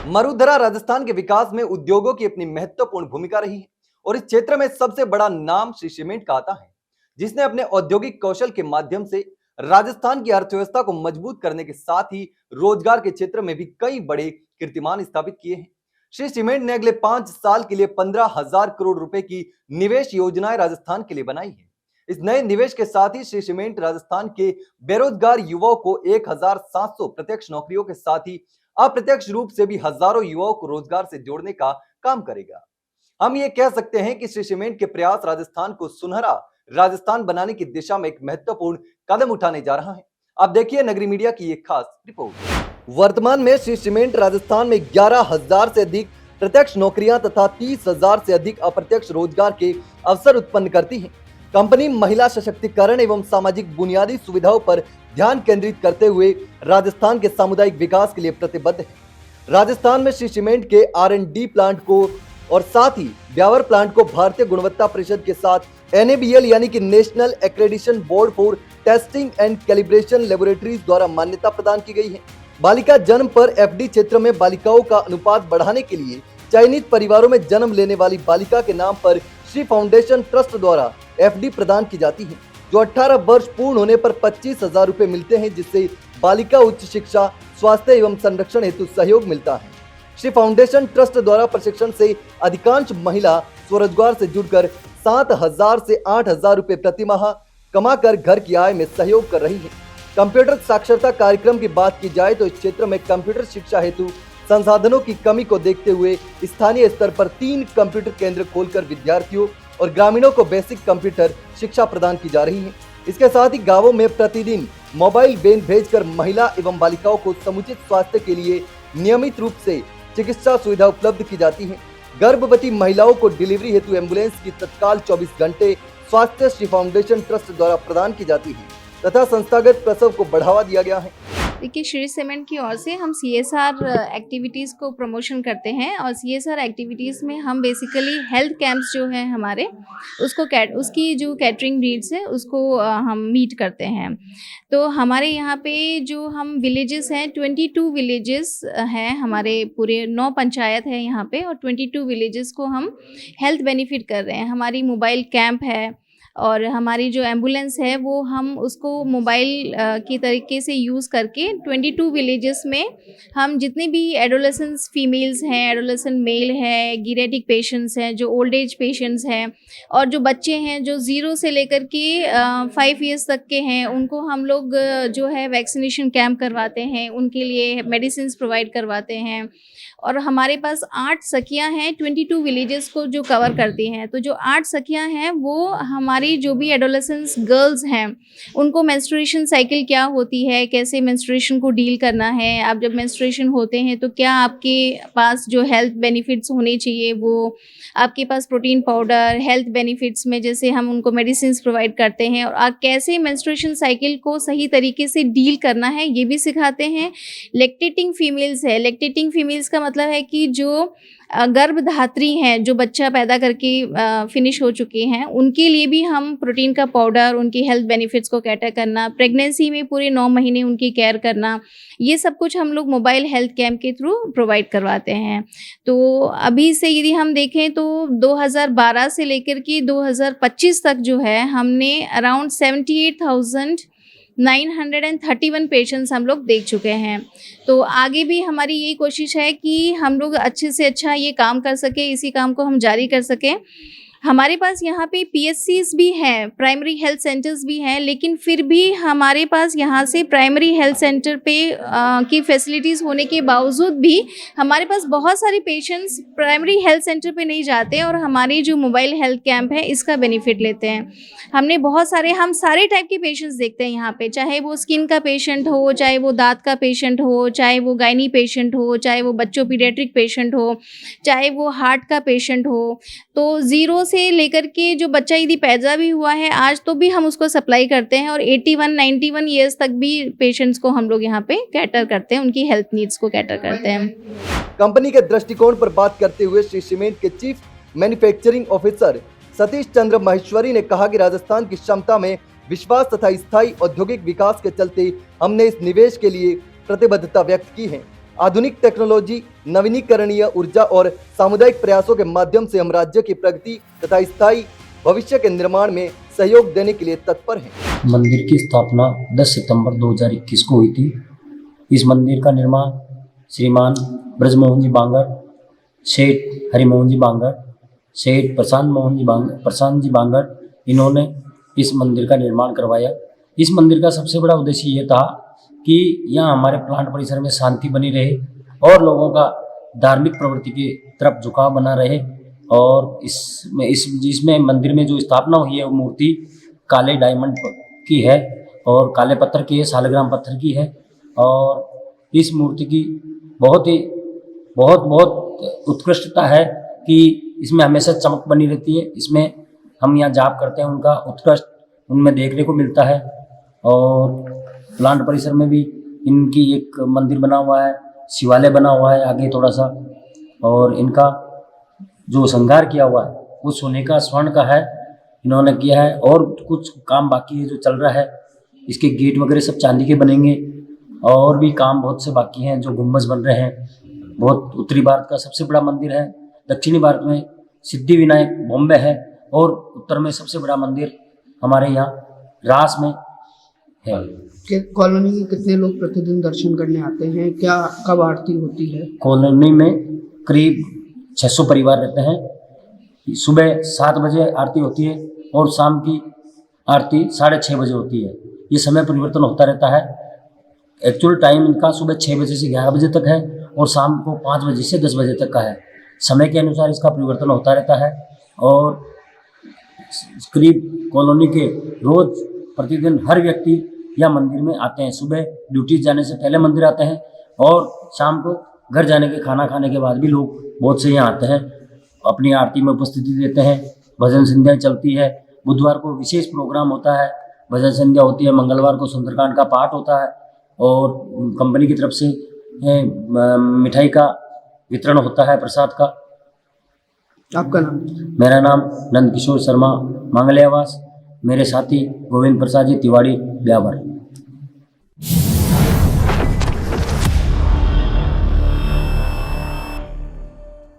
मरुधरा राजस्थान के विकास में उद्योगों की अपनी महत्वपूर्ण भूमिका रही है और इस क्षेत्र में सबसे बड़ा नाम श्री सीमेंट का आता है, जिसने अपने औद्योगिक कौशल के माध्यम से राजस्थान की अर्थव्यवस्था को मजबूत करने के साथ ही रोजगार के क्षेत्र में भी कई बड़े कीर्तिमान स्थापित किए हैं। श्री सीमेंट ने अगले 5 साल के लिए 15,000 करोड़ रुपए की निवेश योजनाएं राजस्थान के लिए बनाई है। इस नए निवेश के साथ ही श्री सीमेंट राजस्थान के बेरोजगार युवाओं को 1,700 प्रत्यक्ष नौकरियों के साथ ही अप्रत्यक्ष रूप से भी हजारों युवाओं को रोजगार से जोड़ने का काम करेगा। हम ये कह सकते हैं कि श्री सीमेंट के प्रयास राजस्थान को सुनहरा राजस्थान बनाने की दिशा में एक महत्वपूर्ण कदम उठाने जा रहा है। अब देखिए नगरी मीडिया की एक खास रिपोर्ट। वर्तमान में श्री सीमेंट राजस्थान में 11,000 से अधिक प्रत्यक्ष नौकरियां तथा 30,000 से अधिक अप्रत्यक्ष रोजगार के अवसर उत्पन्न करती है। कंपनी महिला सशक्तिकरण एवं सामाजिक बुनियादी सुविधाओं पर ध्यान केंद्रित करते हुए राजस्थान के सामुदायिक विकास के लिए प्रतिबद्ध है। राजस्थान में श्री सीमेंट के R&D प्लांट को और साथ ही ब्यावर प्लांट को भारतीय गुणवत्ता परिषद के साथ NABL यानी कि national accreditation board for testing and calibration laboratories द्वारा मान्यता प्रदान की गई है। बालिका जन्म पर FD क्षेत्र में बालिकाओं का अनुपात बढ़ाने के लिए चयनित परिवारों में जन्म लेने वाली बालिका के नाम पर श्री फाउंडेशन ट्रस्ट द्वारा FD प्रदान की जाती है, जो 18 वर्ष पूर्ण होने पर 25,000 रुपए मिलते हैं, जिससे बालिका उच्च शिक्षा, स्वास्थ्य एवं संरक्षण हेतु सहयोग मिलता है। श्री फाउंडेशन ट्रस्ट द्वारा प्रशिक्षण से अधिकांश महिला स्वरोजगार से जुड़कर 7,000 से 8,000 रुपए प्रतिमाह कमाकर घर की आय में सहयोग कर रही है। कंप्यूटर साक्षरता कार्यक्रम की बात की जाए तो इस क्षेत्र में कंप्यूटर शिक्षा हेतु संसाधनों की कमी को देखते हुए स्थानीय स्तर पर 3 कंप्यूटर केंद्र खोलकर विद्यार्थियों और ग्रामीणों को बेसिक कंप्यूटर शिक्षा प्रदान की जा रही है। इसके साथ ही गांवों में प्रतिदिन मोबाइल वैन भेजकर महिला एवं बालिकाओं को समुचित स्वास्थ्य के लिए नियमित रूप से चिकित्सा सुविधा उपलब्ध की जाती है। गर्भवती महिलाओं को डिलीवरी हेतु एम्बुलेंस की तत्काल 24 घंटे स्वास्थ्य श्री फाउंडेशन ट्रस्ट द्वारा प्रदान की जाती है तथा संस्थागत प्रसव को बढ़ावा दिया गया है। देखिए, श्री सीमेंट की ओर से हम CSR एक्टिविटीज़ को प्रमोशन करते हैं और CSR एक्टिविटीज़ में हम बेसिकली हेल्थ कैंप्स जो है हमारे उसकी जो कैटरिंग नीड्स है उसको हम मीट करते हैं। तो हमारे यहाँ पे जो हम विलेजेस हैं 22 विलेजेस हैं, हमारे पूरे 9 पंचायत है यहाँ पे और 22 विलेजेस को हम हेल्थ बेनिफिट कर रहे हैं। हमारी मोबाइल कैंप है और हमारी जो एम्बुलेंस है वो हम उसको मोबाइल की तरीके से यूज़ करके 22 विलेजेस में हम जितने भी एडोलेसेंस फीमेल्स हैं, एडोलेसेंट मेल है, गिरेटिक पेशेंट्स हैं, जो ओल्ड एज पेशेंट्स हैं और जो बच्चे हैं जो 0 से लेकर के 5 ईयर्स तक के हैं, उनको हम लोग जो है वैक्सीनेशन कैंप करवाते हैं, उनके लिए मेडिसिन प्रोवाइड करवाते हैं। और हमारे पास 8 सखियां हैं 22 विलेजेस को जो कवर करती हैं। तो जो 8 सखियां हैं वो हमारी जो भी एडोलेसेंस गर्ल्स हैं उनको मेंस्ट्रुएशन साइकिल क्या होती है, कैसे मेंस्ट्रुएशन को डील करना है, आप जब मेंस्ट्रुएशन होते हैं तो क्या आपके पास जो हेल्थ बेनिफिट्स होने चाहिए, वो आपके पास प्रोटीन पाउडर, हेल्थ बेनिफिट्स में जैसे हम उनको मेडिसिन प्रोवाइड करते हैं और कैसे मेंस्ट्रुएशन साइकिल को सही तरीके से डील करना है ये भी सिखाते हैं। लैक्टेटिंग फीमेल्स है, लैक्टेटिंग फीमेल्स का मतलब है कि जो गर्भधात्री हैं, जो बच्चा पैदा करके फिनिश हो चुकी हैं, उनके लिए भी हम प्रोटीन का पाउडर, उनकी हेल्थ बेनिफिट्स को कैटर करना, प्रेगनेंसी में पूरे 9 महीने उनकी केयर करना, ये सब कुछ हम लोग मोबाइल हेल्थ कैंप के थ्रू प्रोवाइड करवाते हैं। तो अभी से यदि हम देखें तो 2012 से लेकर के 2025 तक जो है हमने अराउंड 78,931 पेशेंट्स हम लोग देख चुके हैं। तो आगे भी हमारी यही कोशिश है कि हम लोग अच्छे से अच्छा ये काम कर सकें, इसी काम को हम जारी कर सकें। हमारे पास यहाँ पे PSCs भी हैं, प्राइमरी हेल्थ सेंटर्स भी हैं, लेकिन फिर भी हमारे पास यहाँ से प्राइमरी हेल्थ सेंटर पे की फैसिलिटीज़ होने के बावजूद भी हमारे पास बहुत सारे पेशेंट्स प्राइमरी हेल्थ सेंटर पे नहीं जाते और हमारी जो मोबाइल हेल्थ कैंप है इसका बेनिफिट लेते हैं। हम सारे टाइप के पेशेंट्स देखते हैं यहाँ पे, चाहे वो स्किन का पेशेंट हो, चाहे वो दांत का पेशेंट हो, चाहे वो गायनी पेशेंट हो, चाहे वो बच्चों पीडियाट्रिक पेशेंट हो, चाहे वो हार्ट का पेशेंट हो। तो 0 से लेकर के जो बच्चा यदि पैदा भी हुआ है आज तो भी हम उसको सप्लाई करते हैं और 81-91 ईयर्स तक भी पेशेंट्स को हम लोग यहाँ पे कैटर करते हैं, उनकी हेल्थ नीड्स को कैटर करते हैं। कंपनी के दृष्टिकोण पर बात करते हुए श्री सीमेंट के chief manufacturing officer Satish Chandra Maheshwari ने कहा कि राजस्थान की क्षमता में विश्वास तथा स्थायी औद्योगिक विकास के चलते हमने इस निवेश के लिए प्रतिबद्धता व्यक्त की है। आधुनिक टेक्नोलॉजी, नवीनीकरणीय ऊर्जा और सामुदायिक प्रयासों के माध्यम से हम राज्य की प्रगति तथा स्थायी भविष्य के निर्माण में सहयोग देने के लिए तत्पर हैं। मंदिर की स्थापना 10 सितंबर 2021 को हुई थी। इस मंदिर का निर्माण श्रीमान ब्रजमोहन जी बांगर, सेठ हरिमोहन जी बांगर, सेठ प्रशांत जी बांगर, इन्होंने इस मंदिर का निर्माण करवाया। इस मंदिर का सबसे बड़ा उद्देश्य ये था कि यहाँ हमारे प्लांट परिसर में शांति बनी रहे और लोगों का धार्मिक प्रवृत्ति की तरफ झुकाव बना रहे। और जिसमें मंदिर में जो स्थापना हुई है वो मूर्ति काले डायमंड की है और काले पत्थर की है, सालग्राम पत्थर की है। और इस मूर्ति की बहुत उत्कृष्टता है कि इसमें हमेशा चमक बनी रहती है। इसमें हम यहाँ जाप करते हैं, उनका उत्कृष्ट उनमें देखने को मिलता है। और प्लांट परिसर में भी इनकी एक मंदिर बना हुआ है, शिवालय बना हुआ है आगे थोड़ा सा। और इनका जो श्रृंगार किया हुआ है वो सोने का, स्वर्ण का है, इन्होंने किया है। और कुछ काम बाकी है जो चल रहा है। इसके गेट वगैरह सब चांदी के बनेंगे और भी काम बहुत से बाकी हैं जो गुम्बज बन रहे हैं। बहुत उत्तरी भारत का सबसे बड़ा मंदिर है। दक्षिणी भारत में सिद्धि विनायक बॉम्बे है और उत्तर में सबसे बड़ा मंदिर हमारे यहाँ रास में है। कॉलोनी में कितने लोग प्रतिदिन दर्शन करने आते हैं? क्या कब आरती होती है? कॉलोनी में करीब 600 परिवार रहते हैं। सुबह 7 बजे आरती होती है और शाम की आरती 6:30 बजे होती है। ये समय परिवर्तन होता रहता है। एक्चुअल टाइम इनका सुबह 6 बजे से 11 बजे तक है और शाम को 5 बजे से 10 बजे तक का है। समय के अनुसार इसका परिवर्तन होता रहता है। और करीब कॉलोनी के रोज प्रतिदिन हर व्यक्ति या मंदिर में आते हैं। सुबह ड्यूटी जाने से पहले मंदिर आते हैं और शाम को घर जाने के खाना खाने के बाद भी लोग बहुत से यहाँ आते हैं, अपनी आरती में उपस्थिति देते हैं। भजन संध्या चलती है। बुधवार को विशेष प्रोग्राम होता है, भजन संध्या होती है। मंगलवार को सुंदरकांड का पाठ होता है और कंपनी की तरफ से मिठाई का वितरण होता है, प्रसाद का। आपका नाम? मेरा नाम नंद किशोर शर्मा, मांगले आवास। मेरे साथी गोविंद प्रसाद जी तिवाड़ी, ब्यावर।